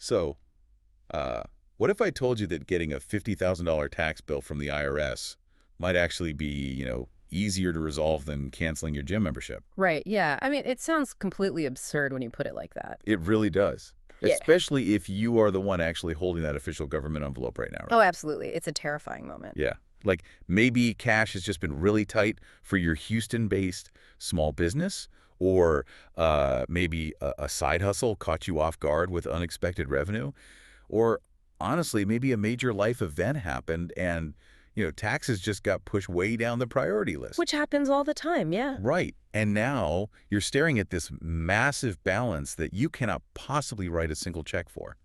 So, what if I told you that getting a $50,000 tax bill from the IRS might actually be, easier to resolve than canceling your gym membership? Right, yeah. I mean, it sounds completely absurd when you put it like that. It really does. Yeah. Especially if you are the one actually holding that official government envelope right now, Oh, right? absolutely. It's a terrifying moment. Yeah. Like maybe cash has just been really tight for your Houston-based small business, or maybe a side hustle caught you off guard with unexpected revenue. Or honestly, maybe a major life event happened and, taxes just got pushed way down the priority list. Which happens all the time, yeah. Right. And now you're staring at this massive balance that you cannot possibly write a single check for.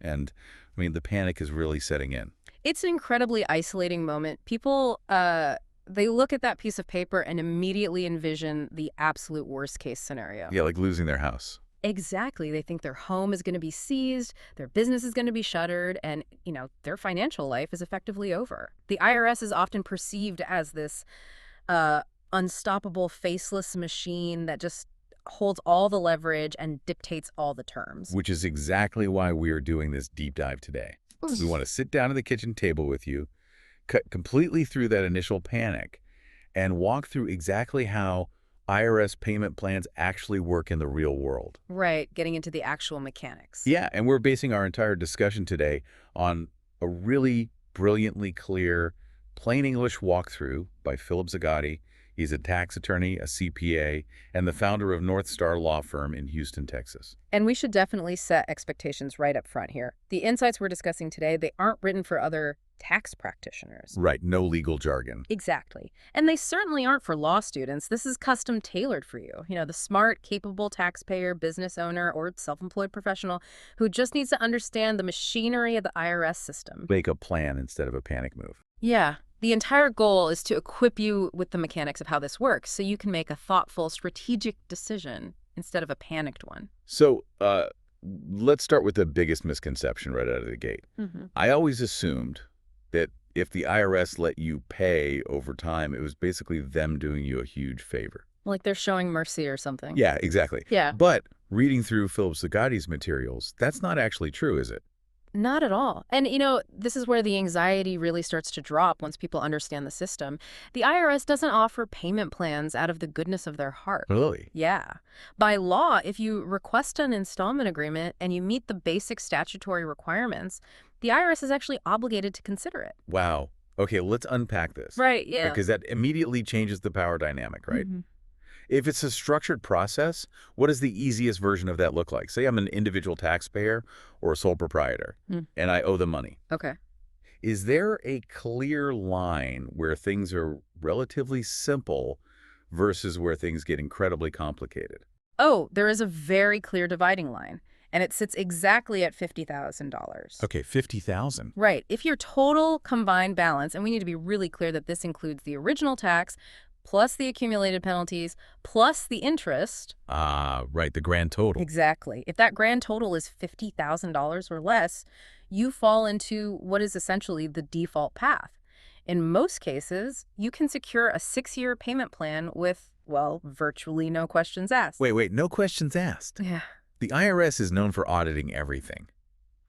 And I mean, the panic is really setting in. It's an incredibly isolating moment. People, they look at that piece of paper and immediately envision the absolute worst case scenario. Yeah, like losing their house. Exactly. They think their home is going to be seized, their business is going to be shuttered, and, their financial life is effectively over. The IRS is often perceived as this uh, unstoppable, faceless machine that just holds all the leverage and dictates all the terms. Which is exactly why we are doing this deep dive today. We want to sit down at the kitchen table with you, cut completely through that initial panic, and walk through exactly how IRS payment plans actually work in the real world. Right, getting into the actual mechanics. Yeah, and we're basing our entire discussion today on a really brilliantly clear, plain English walkthrough by Philip Zagatti. He's a tax attorney, a CPA, and the founder of North Star Law Firm in Houston, Texas. And we should definitely set expectations right up front here. The insights we're discussing today, they aren't written for other tax practitioners. Right, no legal jargon. Exactly. And they certainly aren't for law students. This is custom tailored for you. The smart, capable taxpayer, business owner, or self-employed professional who just needs to understand the machinery of the IRS system. Make a plan instead of a panic move. Yeah. The entire goal is to equip you with the mechanics of how this works so you can make a thoughtful, strategic decision instead of a panicked one. So, let's start with the biggest misconception right out of the gate. I always assumed that if the IRS let you pay over time, it was basically them doing you a huge favor. Like they're showing mercy or something. Yeah, exactly. Yeah. But reading through Philip Zagatti's materials, that's not actually true, is it? Not at all. And, this is where the anxiety really starts to drop once people understand the system. The IRS doesn't offer payment plans out of the goodness of their heart. Really? Yeah. By law, if you request an installment agreement and you meet the basic statutory requirements, the IRS is actually obligated to consider it. Wow. Okay, let's unpack this. Right, yeah. Because that immediately changes the power dynamic, right? Mhm. If it's a structured process, what does the easiest version of that look like? Say I'm an individual taxpayer or a sole proprietor, and I owe the money. Okay. Is there a clear line where things are relatively simple versus where things get incredibly complicated? Oh, there is a very clear dividing line, and it sits exactly at $50,000. Okay, 50,000. Right. If your total combined balance, and we need to be really clear that this includes the original tax, plus the accumulated penalties, plus the interest. Ah, right, the grand total. Exactly. If that grand total is $50,000 or less, you fall into what is essentially the default path. In most cases, you can secure a 6-year payment plan with, well, virtually no questions asked. Wait, no questions asked. Yeah. The IRS is known for auditing everything.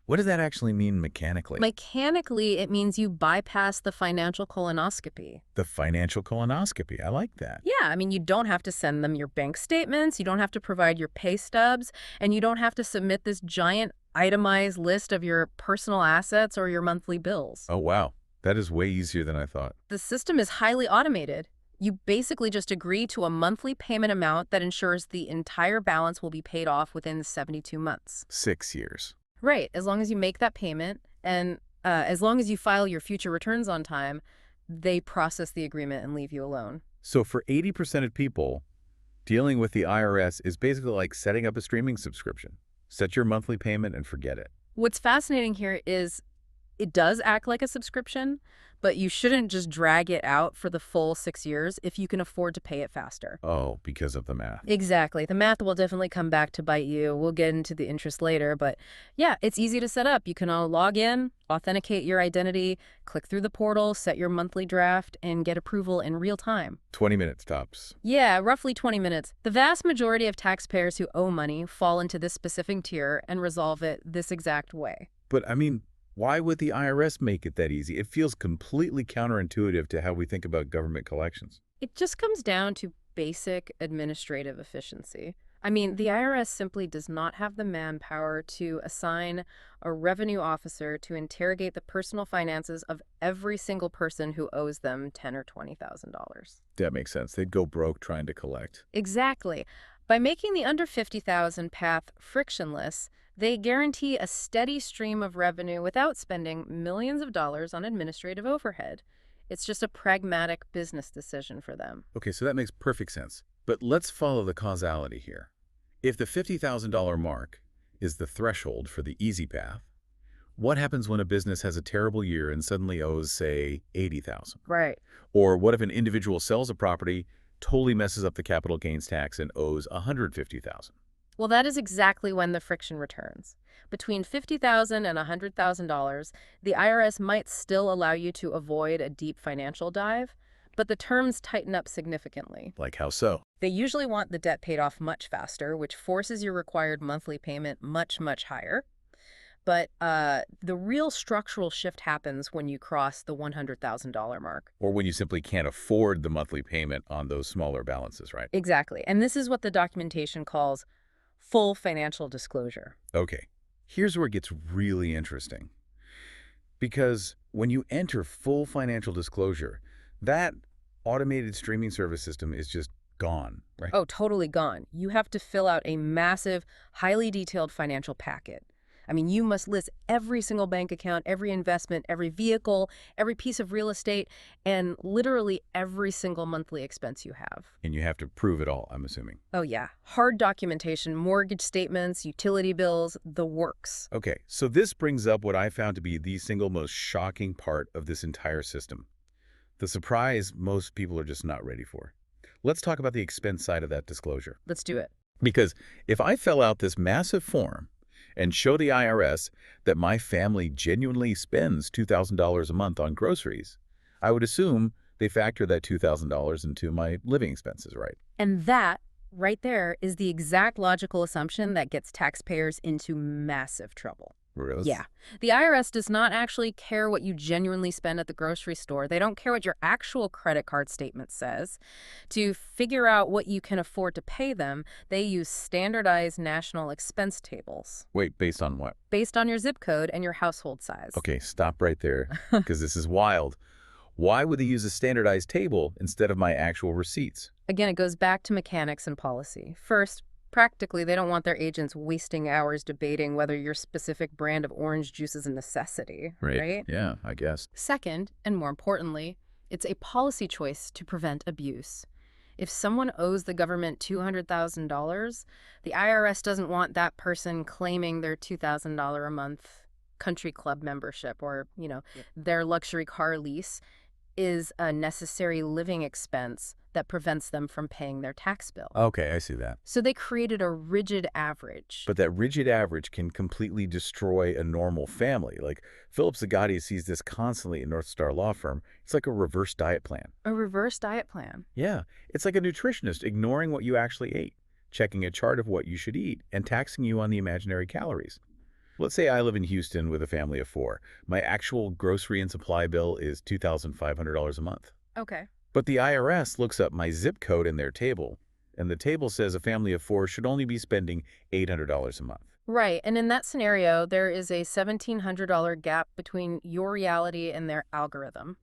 What does that actually mean mechanically? Mechanically, it means you bypass the financial colonoscopy. The financial colonoscopy. I like that. Yeah, I mean, you don't have to send them your bank statements, you don't have to provide your pay stubs, and you don't have to submit this giant itemized list of your personal assets or your monthly bills. Oh, wow. That is way easier than I thought. The system is highly automated. You basically just agree to a monthly payment amount that ensures the entire balance will be paid off within 72 months. 6 years. Right, as long as you make that payment, and as long as you file your future returns on time, they process the agreement and leave you alone. So for 80% of people, dealing with the IRS is basically like setting up a streaming subscription. Set your monthly payment and forget it. What's fascinating here is It does act like a subscription, but you shouldn't just drag it out for the full 6 years if you can afford to pay it faster. Oh, because of the math. Exactly. The math will definitely come back to bite you. We'll get into the interest later, but yeah, it's easy to set up. You can log in, authenticate your identity, click through the portal, set your monthly draft, and get approval in real time. 20 minutes tops. Yeah, roughly 20 minutes. The vast majority of taxpayers who owe money fall into this specific tier and resolve it this exact way. But I mean, why would the IRS make it that easy? It feels completely counterintuitive to how we think about government collections. It just comes down to basic administrative efficiency. I mean, the IRS simply does not have the manpower to assign a revenue officer to interrogate the personal finances of every single person who owes them $10,000 or $20,000. That makes sense. They'd go broke trying to collect. Exactly. By making the under 50,000 path frictionless, they guarantee a steady stream of revenue without spending millions of dollars on administrative overhead. It's just a pragmatic business decision for them. Okay, so that makes perfect sense. But let's follow the causality here. If the $50,000 mark is the threshold for the easy path, what happens when a business has a terrible year and suddenly owes, say, $80,000? Right. Or what if an individual sells a property, totally messes up the capital gains tax, and owes $150,000? Well, that is exactly when the friction returns. Between $50,000 and $100,000, the IRS might still allow you to avoid a deep financial dive, but the terms tighten up significantly. Like how so? They usually want the debt paid off much faster, which forces your required monthly payment much, much higher. But the real structural shift happens when you cross the $100,000 mark. Or when you simply can't afford the monthly payment on those smaller balances, right? Exactly. And this is what the documentation calls full financial disclosure. Okay, here's where it gets really interesting. Because when you enter full financial disclosure, that automated streaming service system is just gone, right? Oh, totally gone. You have to fill out a massive, highly detailed financial packet. I mean, you must list every single bank account, every investment, every vehicle, every piece of real estate, and literally every single monthly expense you have. And you have to prove it all, I'm assuming. Oh, yeah. Hard documentation, mortgage statements, utility bills, the works. Okay, so this brings up what I found to be the single most shocking part of this entire system. The surprise most people are just not ready for. Let's talk about the expense side of that disclosure. Let's do it. Because if I fill out this massive form and show the IRS that my family genuinely spends $2,000 a month on groceries, I would assume they factor that $2,000 into my living expenses, right? And that, right there, is the exact logical assumption that gets taxpayers into massive trouble. Really? Yeah. The IRS does not actually care what you genuinely spend at the grocery store. They don't care what your actual credit card statement says. To figure out what you can afford to pay them, they use standardized national expense tables. Wait, based on what? Based on your zip code and your household size. Okay, stop right there, because this is wild. Why would they use a standardized table instead of my actual receipts? Again, it goes back to mechanics and policy. First, practically, they don't want their agents wasting hours debating whether your specific brand of orange juice is a necessity, right? Yeah, I guess. Second, and more importantly, it's a policy choice to prevent abuse. If someone owes the government $200,000, the IRS doesn't want that person claiming their $2,000 a month country club membership or, their luxury car lease is a necessary living expense that prevents them from paying their tax bill. Okay, I see that. So they created a rigid average. But that rigid average can completely destroy a normal family. Like Philip Zagatti sees this constantly in North Star Law Firm. It's like a reverse diet plan. A reverse diet plan? Yeah, it's like a nutritionist ignoring what you actually ate, checking a chart of what you should eat, and taxing you on the imaginary calories. Let's say I live in Houston with a family of 4. My actual grocery and supply bill is $2,500 a month. Okay. But the IRS looks up my zip code in their table, and the table says a family of 4 should only be spending $800 a month. Right, and in that scenario, there is a $1,700 gap between your reality and their algorithm.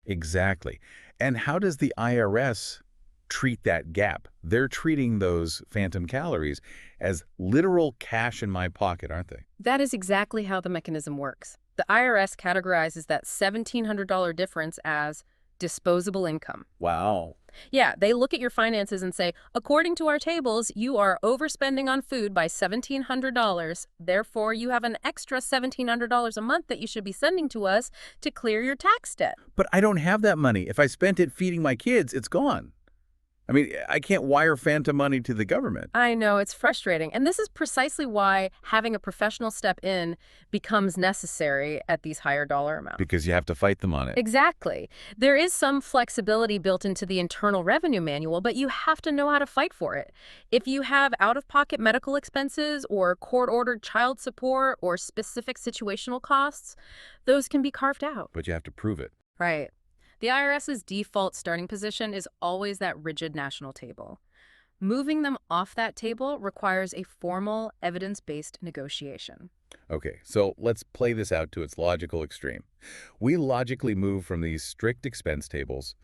Exactly. And how does the IRS treat that gap? They're treating those phantom calories as literal cash in my pocket, aren't they? That is exactly how the mechanism works. The IRS categorizes that $1,700 difference as disposable income. Wow. Yeah, they look at your finances and say, according to our tables, you are overspending on food by $1,700. Therefore, you have an extra $1,700 a month that you should be sending to us to clear your tax debt. But I don't have that money. If I spent it feeding my kids, it's gone. I mean, I can't wire phantom money to the government. I know, it's frustrating. And this is precisely why having a professional step in becomes necessary at these higher dollar amounts. Because you have to fight them on it. Exactly. There is some flexibility built into the Internal Revenue Manual, but you have to know how to fight for it. If you have out-of-pocket medical expenses or court-ordered child support or specific situational costs, those can be carved out. But you have to prove it. Right. The IRS's default starting position is always that rigid national table. Moving them off that table requires a formal, evidence-based negotiation. Okay, so let's play this out to its logical extreme. We logically move from these strict expense tables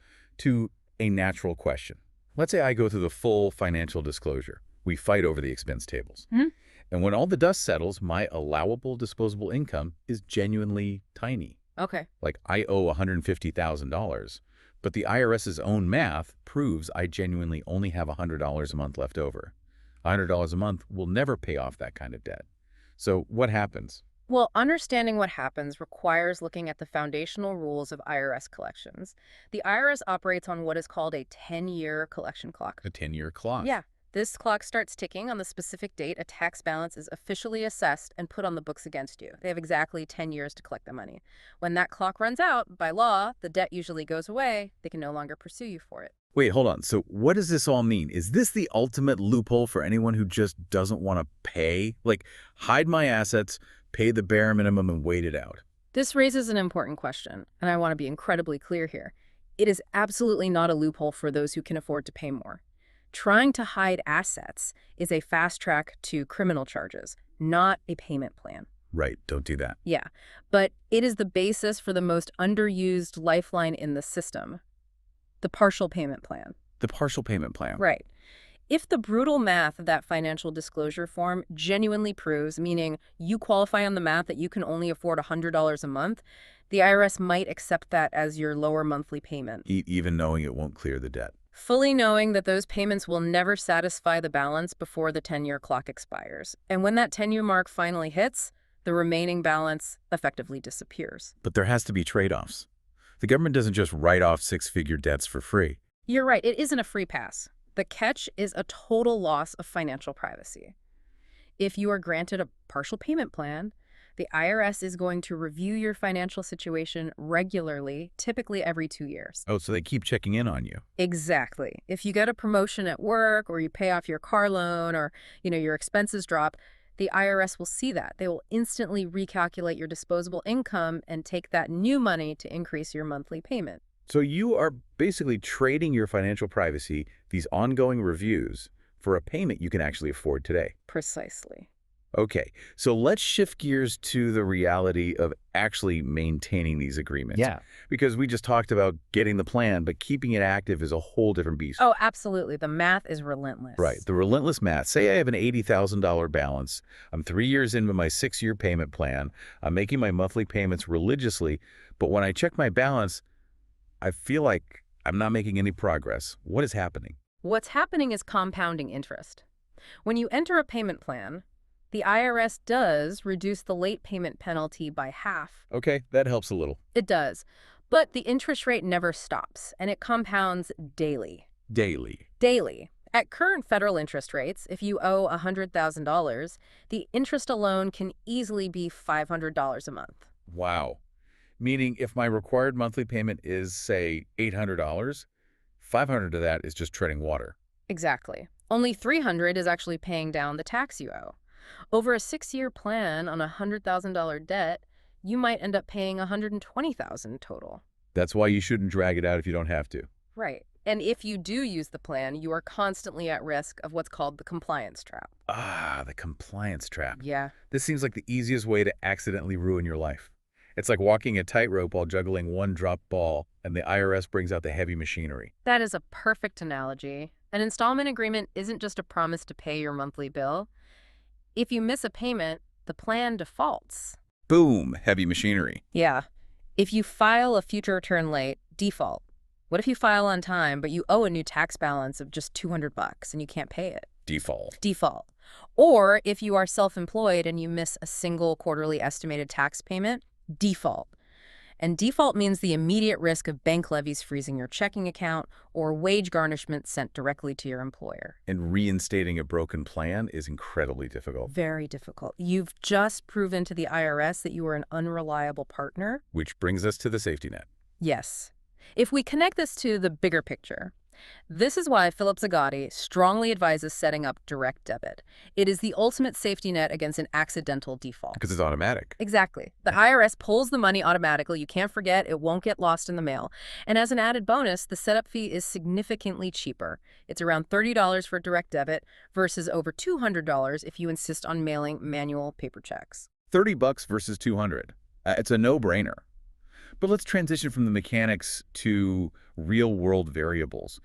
to a natural question. Let's say I go through the full financial disclosure. We fight over the expense tables. And when all the dust settles, my allowable disposable income is genuinely tiny. Okay. Like I owe $150,000, but the IRS's own math proves I genuinely only have $100 a month left over. $100 a month will never pay off that kind of debt. So what happens? Well, understanding what happens requires looking at the foundational rules of IRS collections. The IRS operates on what is called a 10-year collection clock. A 10-year clock. Yeah. This clock starts ticking on the specific date a tax balance is officially assessed and put on the books against you. They have exactly 10 years to collect the money. When that clock runs out, by law, the debt usually goes away. They can no longer pursue you for it. Wait, hold on. So what does this all mean? Is this the ultimate loophole for anyone who just doesn't want to pay? Like, hide my assets, pay the bare minimum, and wait it out? This raises an important question, and I want to be incredibly clear here. It is absolutely not a loophole for those who can afford to pay more. Trying to hide assets is a fast track to criminal charges, not a payment plan. Right, don't do that. Yeah, but it is the basis for the most underused lifeline in the system, the partial payment plan. The partial payment plan. Right. If the brutal math of that financial disclosure form genuinely proves, meaning you qualify on the math that you can only afford $100 a month, the IRS might accept that as your lower monthly payment. Even knowing it won't clear the debt. Fully knowing that those payments will never satisfy the balance before the 10-year clock expires. And when that 10-year mark finally hits, the remaining balance effectively disappears. But there has to be trade-offs. The government doesn't just write off six-figure debts for free. You're right, it isn't a free pass. The catch is a total loss of financial privacy. If you are granted a partial payment plan, the IRS is going to review your financial situation regularly, typically every 2 years. Oh, so they keep checking in on you. Exactly. If you get a promotion at work or you pay off your car loan or, your expenses drop, the IRS will see that. They will instantly recalculate your disposable income and take that new money to increase your monthly payment. So you are basically trading your financial privacy, these ongoing reviews, for a payment you can actually afford today. Precisely. Okay, so let's shift gears to the reality of actually maintaining these agreements. Yeah. Because we just talked about getting the plan, but keeping it active is a whole different beast. Oh, absolutely. The math is relentless. Right, the relentless math. Say I have an $80,000 balance. I'm 3 years into my 6-year payment plan. I'm making my monthly payments religiously, but when I check my balance, I feel like I'm not making any progress. What is happening? What's happening is compounding interest. When you enter a payment plan, the IRS does reduce the late payment penalty by half. Okay, that helps a little. It does. But the interest rate never stops, and it compounds daily. Daily. Daily. At current federal interest rates, if you owe $100,000, the interest alone can easily be $500 a month. Wow. Meaning if my required monthly payment is, say, $800, $500 of that is just treading water. Exactly. Only $300 is actually paying down the tax you owe. Over a 6-year plan on a $100,000 debt, you might end up paying $120,000 total. That's why you shouldn't drag it out if you don't have to. Right. And if you do use the plan, you are constantly at risk of what's called the compliance trap. Ah, the compliance trap. Yeah. This seems like the easiest way to accidentally ruin your life. It's like walking a tightrope while juggling one dropped ball, and the IRS brings out the heavy machinery. That is a perfect analogy. An installment agreement isn't just a promise to pay your monthly bill. If you miss a payment, the plan defaults. Boom, heavy machinery. Yeah. If you file a future return late, default. What if you file on time, but you owe a new tax balance of just $200 and you can't pay it? Default. Default. Or if you are self-employed and you miss a single quarterly estimated tax payment, default. And default means the immediate risk of bank levies freezing your checking account or wage garnishment sent directly to your employer. And reinstating a broken plan is incredibly difficult. Very difficult. You've just proven to the IRS that you are an unreliable partner. Which brings us to the safety net. Yes. If we connect this to the bigger picture, this is why Philip Zagati strongly advises setting up direct debit. It is the ultimate safety net against an accidental default. Because it's automatic. Exactly. The IRS pulls the money automatically. You can't forget. It won't get lost in the mail. And as an added bonus, the setup fee is significantly cheaper. It's around $30 for direct debit versus over $200 if you insist on mailing manual paper checks. $30 versus $200. It's a no-brainer. But let's transition from the mechanics to real-world variables.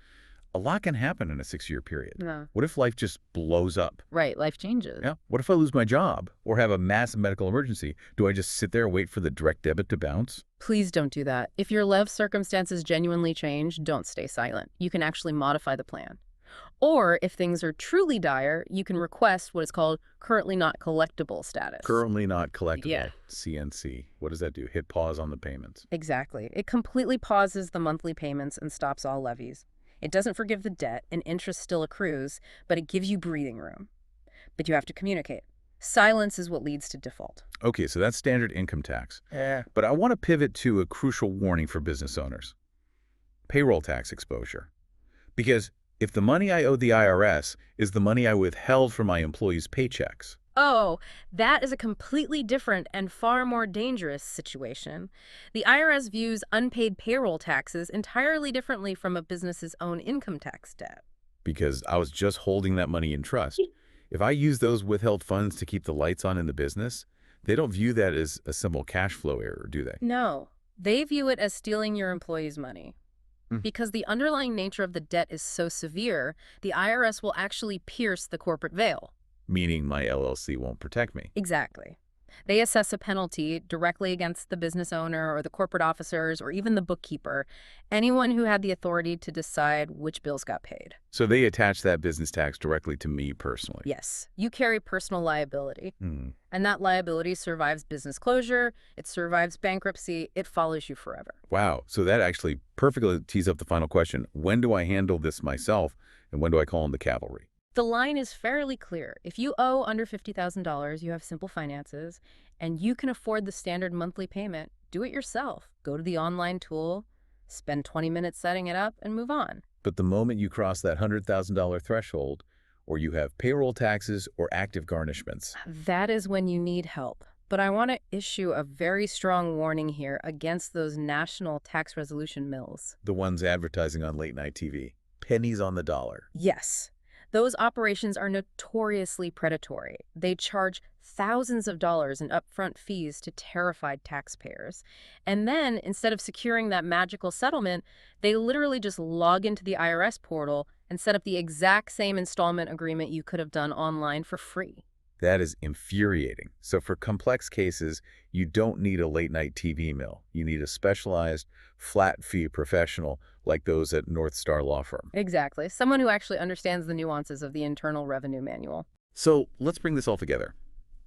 A lot can happen in a 6-year period. Yeah. What if life just blows up? Right, life changes. Yeah. What if I lose my job or have a massive medical emergency? Do I just sit there and wait for the direct debit to bounce? Please don't do that. If your life circumstances genuinely change, don't stay silent. You can actually modify the plan. Or if things are truly dire, you can request what is called currently not collectible status. Currently not collectible. Yeah. CNC. What does that do? Hit pause on the payments. Exactly. It completely pauses the monthly payments and stops all levies. It doesn't forgive the debt, and interest still accrues, but it gives you breathing room. But you have to communicate. Silence is what leads to default. Okay, so that's standard income tax. But I want to pivot to a crucial warning for business owners. Payroll tax exposure. Because if the money I owe the IRS is the money I withheld from my employees' paychecks. Oh, that is a completely different and far more dangerous situation. The IRS views unpaid payroll taxes entirely differently from a business's own income tax debt. Because I was just holding that money in trust. If I use those withheld funds to keep the lights on in the business, they don't view that as a simple cash flow error, do they? No, they view it as stealing your employees' money. Because the underlying nature of the debt is so severe, the IRS will actually pierce the corporate veil. Meaning my LLC won't protect me. Exactly. They assess a penalty directly against the business owner or the corporate officers or even the bookkeeper, anyone who had the authority to decide which bills got paid. So they attach that business tax directly to me personally. Yes, you carry personal liability, and that liability survives business closure, it survives bankruptcy, it follows you forever. Wow. So that actually perfectly tees up the final question. When do I handle this myself, and when do I call in the cavalry? The line is fairly clear. If you owe under $50,000, you have simple finances, and you can afford the standard monthly payment, do it yourself. Go to the online tool, spend 20 minutes setting it up, and move on. But the moment you cross that $100,000 threshold, or you have payroll taxes or active garnishments. That is when you need help. But I want to issue a very strong warning here against those national tax resolution mills. The ones advertising on late-night TV. Pennies on the dollar. Yes. Those operations are notoriously predatory. They charge thousands of dollars in upfront fees to terrified taxpayers. And then, instead of securing that magical settlement, they literally just log into the IRS portal and set up the exact same installment agreement you could have done online for free. That is infuriating. So for complex cases, you don't need a late-night TV mill. You need a specialized, flat-fee professional like those at North Star Law Firm. Exactly. Someone who actually understands the nuances of the Internal Revenue Manual. So let's bring this all together.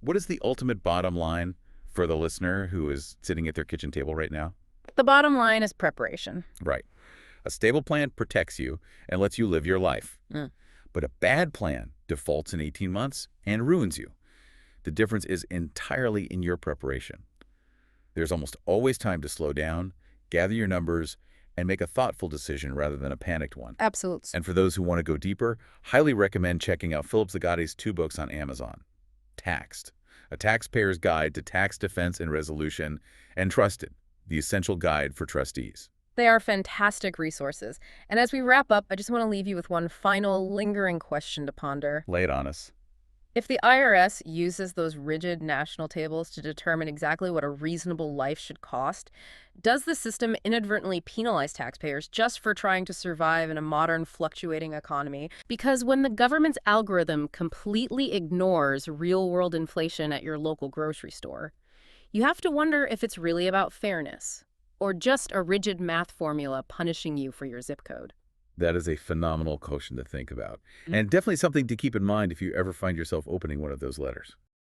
What is the ultimate bottom line for the listener who is sitting at their kitchen table right now? The bottom line is preparation. Right. A stable plan protects you and lets you live your life. But a bad plan defaults in 18 months and ruins you. The difference is entirely in your preparation. There's almost always time to slow down, gather your numbers, and make a thoughtful decision rather than a panicked one. Absolutely. And for those who want to go deeper, highly recommend checking out Philip Zagati's 2 books on Amazon. Taxed, A Taxpayer's Guide to Tax Defense and Resolution, and Trusted, The Essential Guide for Trustees. They are fantastic resources. And as we wrap up, I just want to leave you with one final lingering question to ponder. Lay it on us. If the IRS uses those rigid national tables to determine exactly what a reasonable life should cost, does the system inadvertently penalize taxpayers just for trying to survive in a modern, fluctuating economy? Because when the government's algorithm completely ignores real-world inflation at your local grocery store, you have to wonder if it's really about fairness, or just a rigid math formula punishing you for your zip code. That is a phenomenal caution to think about. And definitely something to keep in mind if you ever find yourself opening one of those letters.